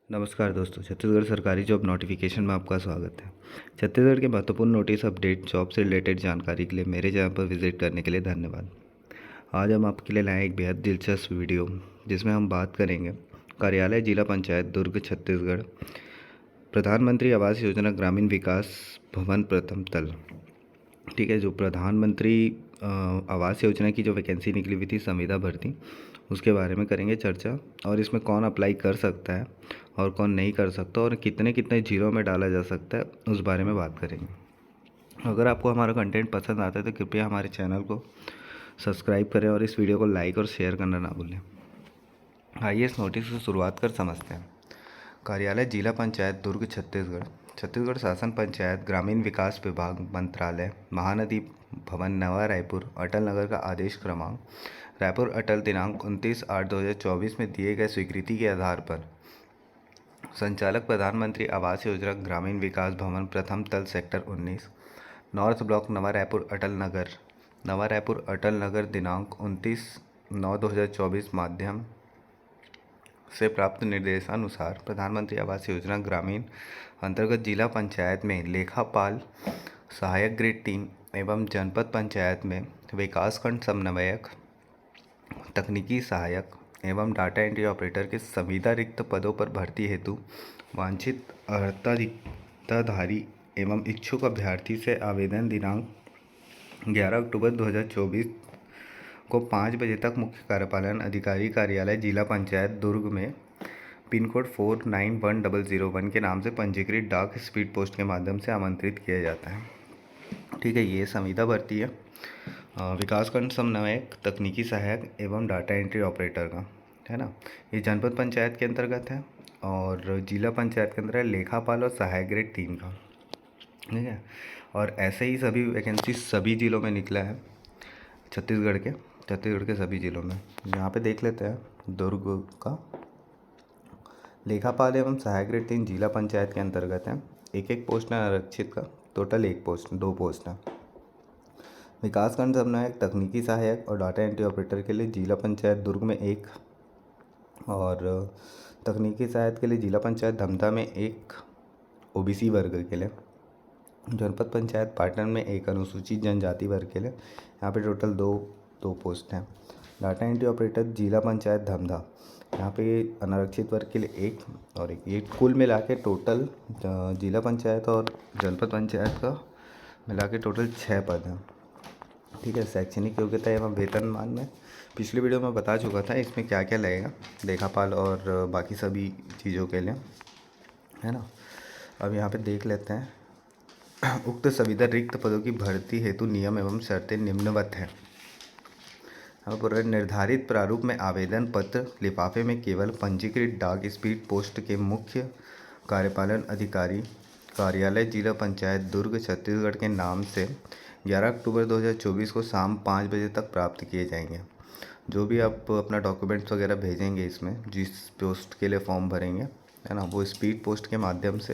नमस्कार दोस्तों, छत्तीसगढ़ सरकारी जॉब नोटिफिकेशन में आपका स्वागत है। छत्तीसगढ़ के महत्वपूर्ण नोटिस, अपडेट, जॉब से रिलेटेड जानकारी के लिए मेरे चैनल पर विजिट करने के लिए धन्यवाद। आज हम आपके लिए लाए एक बेहद दिलचस्प वीडियो, जिसमें हम बात करेंगे कार्यालय जिला पंचायत दुर्ग छत्तीसगढ़, प्रधानमंत्री आवास योजना ग्रामीण विकास भवन प्रथम तल। ठीक है, जो प्रधानमंत्री आवास योजना की जो वैकेंसी निकली हुई थी संविदा भर्ती, उसके बारे में करेंगे चर्चा। और इसमें कौन अप्लाई कर सकता है और कौन नहीं कर सकता, और कितने कितने जीरो में डाला जा सकता है, उस बारे में बात करेंगे। अगर आपको हमारा कंटेंट पसंद आता है तो कृपया हमारे चैनल को सब्सक्राइब करें और इस वीडियो को लाइक और शेयर करना ना भूलें। आइए इस नोटिस से शुरुआत कर समझते हैं। कार्यालय जिला पंचायत दुर्ग छत्तीसगढ़, छत्तीसगढ़ शासन पंचायत ग्रामीण विकास विभाग मंत्रालय महानदी भवन नवा रायपुर अटल नगर का आदेश क्रमांक रायपुर अटल दिनांक 29/8/2024 में दिए गए स्वीकृति के आधार पर संचालक प्रधानमंत्री आवास योजना ग्रामीण विकास भवन प्रथम तल सेक्टर 19 नॉर्थ ब्लॉक नवा रायपुर अटल नगर दिनांक 29/9/2024 माध्यम से प्राप्त निर्देशानुसार प्रधानमंत्री आवास योजना ग्रामीण अंतर्गत जिला पंचायत में लेखापाल सहायक ग्रेड 3 एवं जनपद पंचायत में विकासखंड समन्वयक, तकनीकी सहायक एवं डाटा एंट्री ऑपरेटर के संविदा रिक्त पदों पर भर्ती हेतु वांछित अर्हताधारी एवं इच्छुक अभ्यर्थी से आवेदन दिनांक 11 अक्टूबर 2024 को 5 बजे तक मुख्य कार्यपालन अधिकारी कार्यालय जिला पंचायत दुर्ग में पिन कोड 491001 के नाम से पंजीकृत डाक स्पीड पोस्ट के माध्यम से आमंत्रित किया जाता है। ठीक है, ये संविदा भर्ती है विकासखंड समन्वयक, तकनीकी सहायक एवं डाटा एंट्री ऑपरेटर का, है ना। ये जनपद पंचायत के अंतर्गत है और जिला पंचायत के अंदर है लेखापाल और सहायक ग्रेड 3 का। ठीक है, और ऐसे ही सभी वैकेंसी सभी जिलों में निकला है छत्तीसगढ़ के सभी जिलों में। यहाँ पे देख लेते हैं दुर्ग का लेखापाल एवं सहायक ग्रेड 3 जिला पंचायत के अंतर्गत है। एक पोस्ट है आरक्षित का, टोटल 2 पोस्ट है। विकासखंड समन्वयक, तकनीकी सहायक और डाटा एंट्री ऑपरेटर के लिए जिला पंचायत दुर्ग में 1 और तकनीकी सहायक के लिए जिला पंचायत धमधा में 1 ओबीसी वर्ग के लिए, जनपद पंचायत पाटन में 1 अनुसूचित जनजाति वर्ग के लिए। यहाँ पे टोटल दो पोस्ट हैं। डाटा एंट्री ऑपरेटर जिला पंचायत धमधा, यहाँ पे अनारक्षित वर्ग के लिए 1 और 1, ये कुल मिला के टोटल जिला पंचायत और जनपद पंचायत का मिला के टोटल 6 पद हैं। ठीक है, शैक्षणिक योग्यता एवं वेतनमान में पिछली वीडियो में बता चुका था इसमें क्या क्या लगेगा लेखापाल और बाकी सभी चीज़ों के लिए, है ना। अब यहाँ पे देख लेते हैं उक्त संविदा रिक्त पदों की भर्ती हेतु नियम एवं शर्तें निम्नवत हैं। पूरा निर्धारित प्रारूप में आवेदन पत्र लिफाफे में केवल पंजीकृत डाक स्पीड पोस्ट के मुख्य कार्यपालन अधिकारी कार्यालय जिला पंचायत दुर्ग छत्तीसगढ़ के नाम से 11 अक्टूबर 2024 को शाम 5 बजे तक प्राप्त किए जाएंगे। जो भी आप अपना डॉक्यूमेंट्स वगैरह भेजेंगे इसमें, जिस पोस्ट के लिए फॉर्म भरेंगे, है ना, वो स्पीड पोस्ट के माध्यम से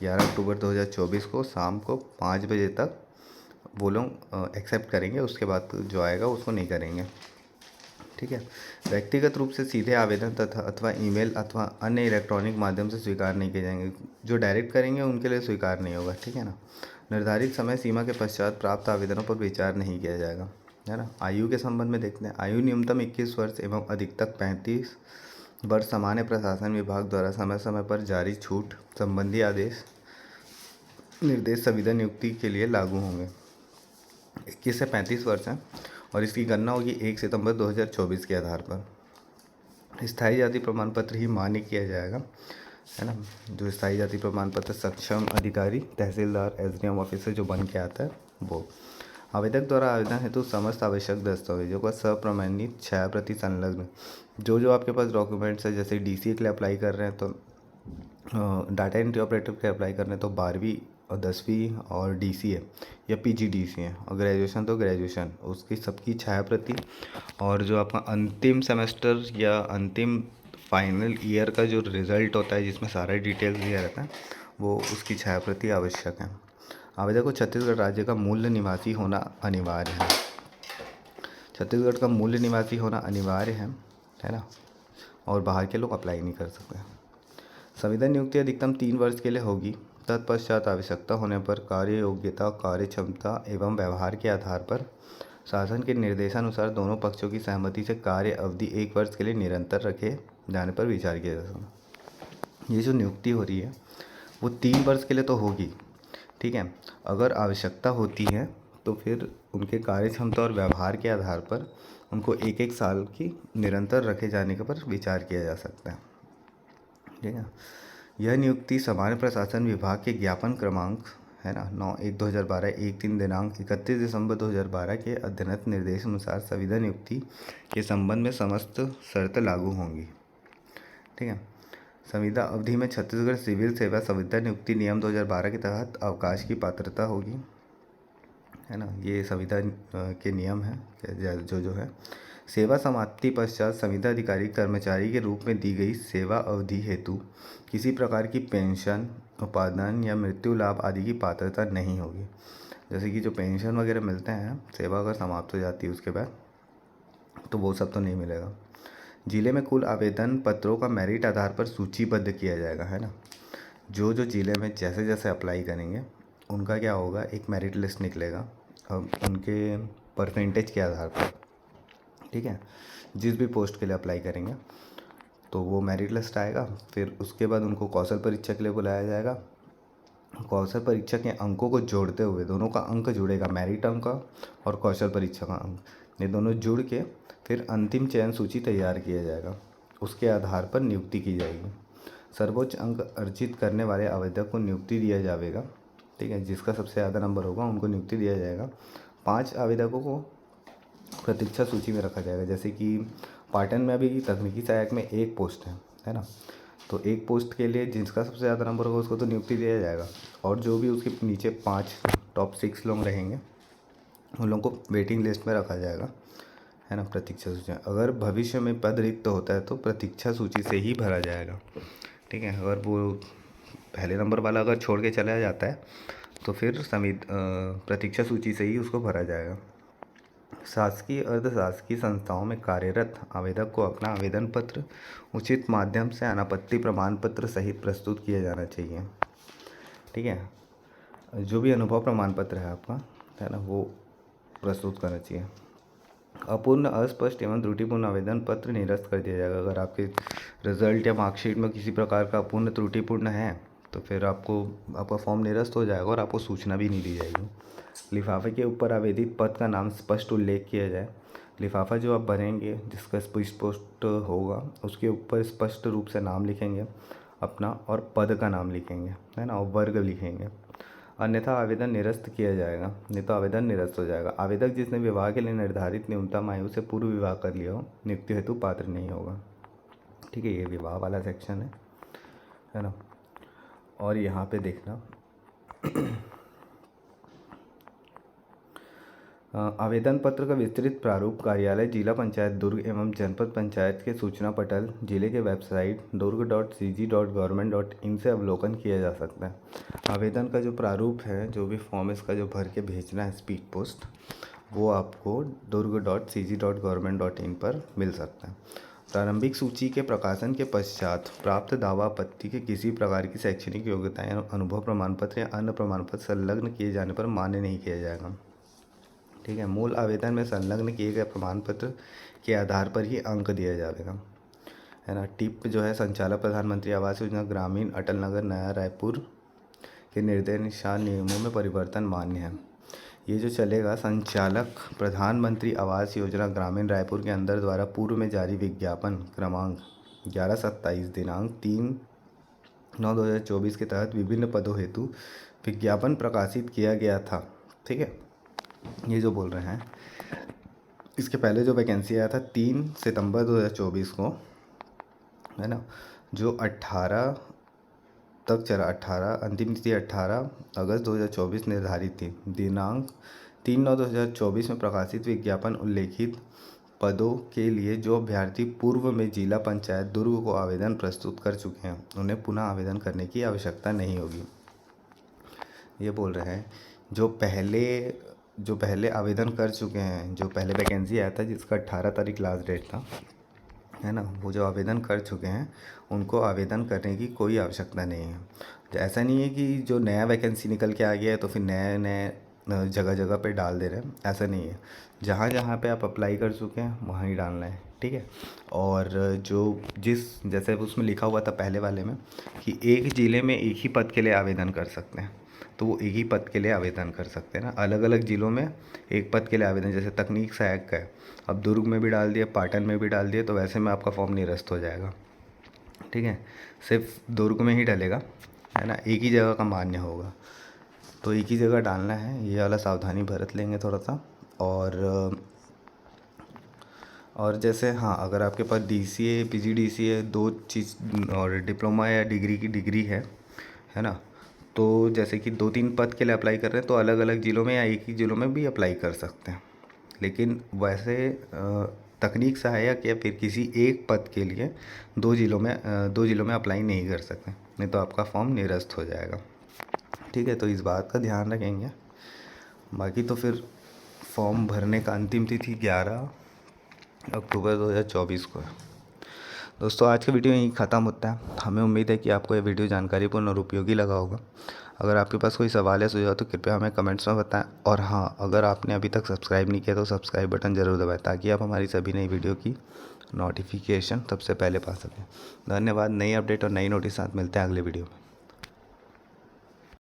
11 अक्टूबर 2024 को शाम को 5 बजे तक वो लोग एक्सेप्ट करेंगे। उसके बाद जो आएगा उसको नहीं करेंगे। ठीक है, व्यक्तिगत रूप से सीधे आवेदन तथा अथवा ईमेल अथवा अन्य इलेक्ट्रॉनिक माध्यम से स्वीकार नहीं किए जाएंगे। जो डायरेक्ट करेंगे उनके लिए स्वीकार नहीं होगा। ठीक है ना। निर्धारित समय सीमा के पश्चात प्राप्त आवेदनों पर विचार नहीं किया जाएगा, है ना। आयु के संबंध में देखते हैं। आयु न्यूनतम 21 वर्ष एवं अधिकतम 35 वर्ष सामान्य प्रशासन विभाग द्वारा समय समय पर जारी छूट संबंधी आदेश निर्देश संविदा नियुक्ति के लिए लागू होंगे। 21 से 35 वर्ष है और इसकी गणना होगी 1 सितंबर 2024 के आधार पर। स्थायी जाति प्रमाण पत्र ही मान्य किया जाएगा, है ना। जो स्थायी जाति प्रमाण पत्र सक्षम अधिकारी, तहसीलदार, एसडीएम ऑफिसर जो बन के आता है वो। आवेदक द्वारा आवेदन हेतु समस्त आवश्यक दस्तावेजों का सप्रमाणित छाया प्रति संलग्न। जो आपके पास डॉक्यूमेंट्स है, जैसे डीसीए के लिए अप्लाई कर रहे हैं तो डाटा एंट्री ऑपरेटर के अप्लाई करने तो 12वीं और 10वीं और डीसीए या पीजीडीसीए, और ग्रेजुएशन तो ग्रेजुएशन, उसकी सबकी छाया प्रति। और जो आपका अंतिम सेमेस्टर या अंतिम फाइनल ईयर का जो रिज़ल्ट होता है जिसमें सारा डिटेल्स दिया रहता है, वो उसकी छाया प्रति आवश्यक है। आवेदक को छत्तीसगढ़ राज्य का मूल निवासी होना अनिवार्य है। छत्तीसगढ़ का मूल निवासी होना अनिवार्य है ना, और बाहर के लोग अप्लाई नहीं कर सकते। संविदा नियुक्ति अधिकतम 3 वर्ष के लिए होगी। तत्पश्चात आवश्यकता होने पर कार्य योग्यता, कार्य क्षमता एवं व्यवहार के आधार पर शासन के निर्देशानुसार दोनों पक्षों की सहमति से कार्य अवधि 1 वर्ष के लिए निरंतर रखे जाने पर विचार किया जा सकता। ये जो नियुक्ति हो रही है वो 3 वर्ष के लिए तो होगी, ठीक है। अगर आवश्यकता होती है तो फिर उनके कार्य क्षमता और व्यवहार के आधार पर उनको 1-1 साल की निरंतर रखे जाने के पर विचार किया जा सकता है, ठीक है। यह नियुक्ति सामान्य प्रशासन विभाग के ज्ञापन क्रमांक है ना 9/1/2012 1 दिनांक 31 दिसंबर 2012 के अध्ययन निर्देश अनुसार संविदा नियुक्ति के संबंध में समस्त शर्त लागू होंगी, ठीक है। संविदा अवधि में छत्तीसगढ़ सिविल सेवा संविदा नियुक्ति नियम 2012 के तहत अवकाश की पात्रता होगी, है ना। ये संविदा के नियम हैं जो है। सेवा समाप्ति पश्चात संविदा अधिकारी कर्मचारी के रूप में दी गई सेवा अवधि हेतु किसी प्रकार की पेंशन, उपादान या मृत्यु लाभ आदि की पात्रता नहीं होगी। जैसे कि जो पेंशन वगैरह मिलते हैं, सेवा अगर समाप्त हो जाती है उसके बाद, तो वो सब तो नहीं मिलेगा। जिले में कुल आवेदन पत्रों का मेरिट आधार पर सूचीबद्ध किया जाएगा, है ना। जो जिले में जैसे जैसे अप्लाई करेंगे उनका क्या होगा, एक मेरिट लिस्ट निकलेगा अब उनके परसेंटेज के आधार पर, ठीक है। जिस भी पोस्ट के लिए अप्लाई करेंगे तो वो मेरिट लिस्ट आएगा। फिर उसके बाद उनको कौशल परीक्षा के लिए बुलाया जाएगा। कौशल परीक्षा के अंकों को जोड़ते हुए, दोनों का अंक जुड़ेगा, मेरिट अंक और कौशल परीक्षा का अंक, ये दोनों जुड़ के फिर अंतिम चयन सूची तैयार किया जाएगा। उसके आधार पर नियुक्ति की जाएगी। सर्वोच्च अंक अर्जित करने वाले आवेदक को नियुक्ति दिया जाएगा, ठीक है। जिसका सबसे ज़्यादा नंबर होगा उनको नियुक्ति दिया जाएगा। 5 आवेदकों को प्रतीक्षा सूची में रखा जाएगा। जैसे कि पाटन में अभी तकनीकी सहायक में 1 पोस्ट है ना, तो 1 पोस्ट के लिए जिसका सबसे ज़्यादा नंबर होगा उसको तो नियुक्ति दिया जाएगा, और जो भी उसके नीचे 5 टॉप 6 लोग रहेंगे उन लोगों को वेटिंग लिस्ट में रखा जाएगा, है ना, प्रतीक्षा सूची में। अगर भविष्य में पद रिक्त होता है तो प्रतीक्षा सूची से ही भरा जाएगा, ठीक है। अगर वो पहले नंबर वाला अगर छोड़ के चला जाता है तो फिर प्रतीक्षा सूची से ही उसको भरा जाएगा। शासकीय अर्धशासकीय संस्थाओं में कार्यरत आवेदक को अपना आवेदन पत्र उचित माध्यम से अनापत्ति प्रमाण पत्र सहित प्रस्तुत किया जाना चाहिए, ठीक है। जो भी अनुभव प्रमाण पत्र है आपका, है ना, वो प्रस्तुत करना चाहिए। अपूर्ण, अस्पष्ट एवं त्रुटिपूर्ण आवेदन पत्र निरस्त कर दिया जाएगा। अगर आपके रिजल्ट या मार्कशीट में किसी प्रकार का अपूर्ण, त्रुटिपूर्ण है तो फिर आपका फॉर्म निरस्त हो जाएगा और आपको सूचना भी नहीं दी जाएगी। लिफाफे के ऊपर आवेदित पद का नाम स्पष्ट उल्लेख किया जाए। लिफाफा जो आप भरेंगे, जिसका स्पष्ट पोस्ट होगा, उसके ऊपर स्पष्ट रूप से नाम लिखेंगे अपना और पद का नाम लिखेंगे, है ना, और वर्ग लिखेंगे। अन्यथा आवेदन निरस्त किया जाएगा, नहीं तो आवेदन निरस्त हो जाएगा। आवेदक जिसने विवाह के लिए निर्धारित न्यूनतम आयु से पूर्व विवाह कर लिया हो, नियुक्ति हेतु पात्र नहीं होगा, ठीक है। ये विवाह वाला सेक्शन है ना। और यहाँ पे देखना आवेदन पत्र का विस्तृत प्रारूप कार्यालय जिला पंचायत दुर्ग एवं जनपद पंचायत के सूचना पटल जिले के वेबसाइट durg.cg.government.in से अवलोकन किया जा सकता है। आवेदन का जो प्रारूप है, जो भी फॉर्म इसका जो भर के भेजना है स्पीड पोस्ट, वो आपको durg.cg.government.in पर मिल सकता है। प्रारंभिक सूची के प्रकाशन के पश्चात प्राप्त दावा आपत्ति के किसी प्रकार की शैक्षणिक योग्यता या अनुभव प्रमाण पत्र या अन्य प्रमाण पत्र संलग्न किए जाने पर मान्य नहीं किया जाएगा, ठीक है। मूल आवेदन में संलग्न किए गए प्रमाण पत्र के आधार पर ही अंक दिया जाएगा, है ना। टिप जो है, संचालक प्रधानमंत्री आवास योजना ग्रामीण अटल नगर नया रायपुर के निर्देशानुसार नियमों में परिवर्तन मान्य है। ये जो चलेगा, संचालक प्रधानमंत्री आवास योजना ग्रामीण रायपुर के अंदर द्वारा पूर्व में जारी विज्ञापन क्रमांक 1127 दिनांक 3/9/2024 के तहत विभिन्न पदों हेतु विज्ञापन प्रकाशित किया गया था, ठीक है। ये जो बोल रहे हैं, इसके पहले जो वैकेंसी आया था 3 सितंबर 2024 को, है ना, जो 18 तक चला। 18 अंतिम तिथि 18 अगस्त 2024 निर्धारित थी। दिनांक 3/9/2024 में प्रकाशित विज्ञापन उल्लेखित पदों के लिए जो अभ्यर्थी पूर्व में जिला पंचायत दुर्ग को आवेदन प्रस्तुत कर चुके हैं उन्हें पुनः आवेदन करने की आवश्यकता नहीं होगी। ये बोल रहे हैं जो पहले आवेदन कर चुके हैं, जो पहले वैकेंसी आया था जिसका 18 तारीख लास्ट डेट था, है ना, वो जो आवेदन कर चुके हैं उनको आवेदन करने की कोई आवश्यकता नहीं है। तो ऐसा नहीं है कि जो नया वैकेंसी निकल के आ गया है तो फिर नए नए जगह जगह पे डाल दे रहे हैं, ऐसा नहीं है। जहाँ जहाँ पे आप अप्लाई कर चुके हैं वहाँ ही डालना है, ठीक है। और जो जिस जैसे उसमें लिखा हुआ था पहले वाले में कि एक ज़िले में एक ही पद के लिए आवेदन कर सकते हैं, तो वो एक ही पद के लिए आवेदन कर सकते हैं ना। अलग अलग ज़िलों में एक पद के लिए आवेदन, जैसे तकनीक सहायक का है, अब दुर्ग में भी डाल दिया, पाटन में भी डाल दिया, तो वैसे में आपका फॉर्म निरस्त हो जाएगा, ठीक है। सिर्फ दुर्ग में ही डलेगा, है ना, एक ही जगह का मान्य होगा, तो एक ही जगह डालना है। ये वाला सावधानी बरत लेंगे थोड़ा सा। और जैसे हाँ, अगर आपके पास DCA PGDCA दो चीज़ और डिप्लोमा या डिग्री की डिग्री है ना, तो जैसे कि 2-3 पद के लिए अप्लाई कर रहे हैं तो अलग अलग ज़िलों में या एक ही ज़िलों में भी अप्लाई कर सकते हैं। लेकिन वैसे तकनीक सहायक या फिर किसी एक पद के लिए 2 ज़िलों में अप्लाई नहीं कर सकते, नहीं तो आपका फॉर्म निरस्त हो जाएगा, ठीक है। तो इस बात का ध्यान रखेंगे। बाकी तो फिर फॉर्म भरने का अंतिम तिथि 11 अक्टूबर 2024 को है। दोस्तों, आज का वीडियो यहीं ख़त्म होता है। हमें उम्मीद है कि आपको ये वीडियो जानकारीपूर्ण और उपयोगी लगा होगा। अगर आपके पास कोई सवाल या सुझाव तो कृपया हमें कमेंट्स में बताएं। और हाँ, अगर आपने अभी तक सब्सक्राइब नहीं किया तो सब्सक्राइब बटन ज़रूर दबाएं, ताकि आप हमारी सभी नई वीडियो की नोटिफिकेशन सबसे पहले पा सकें। धन्यवाद। नई अपडेट और नई नोटिस साथ मिलते हैं अगले वीडियो में।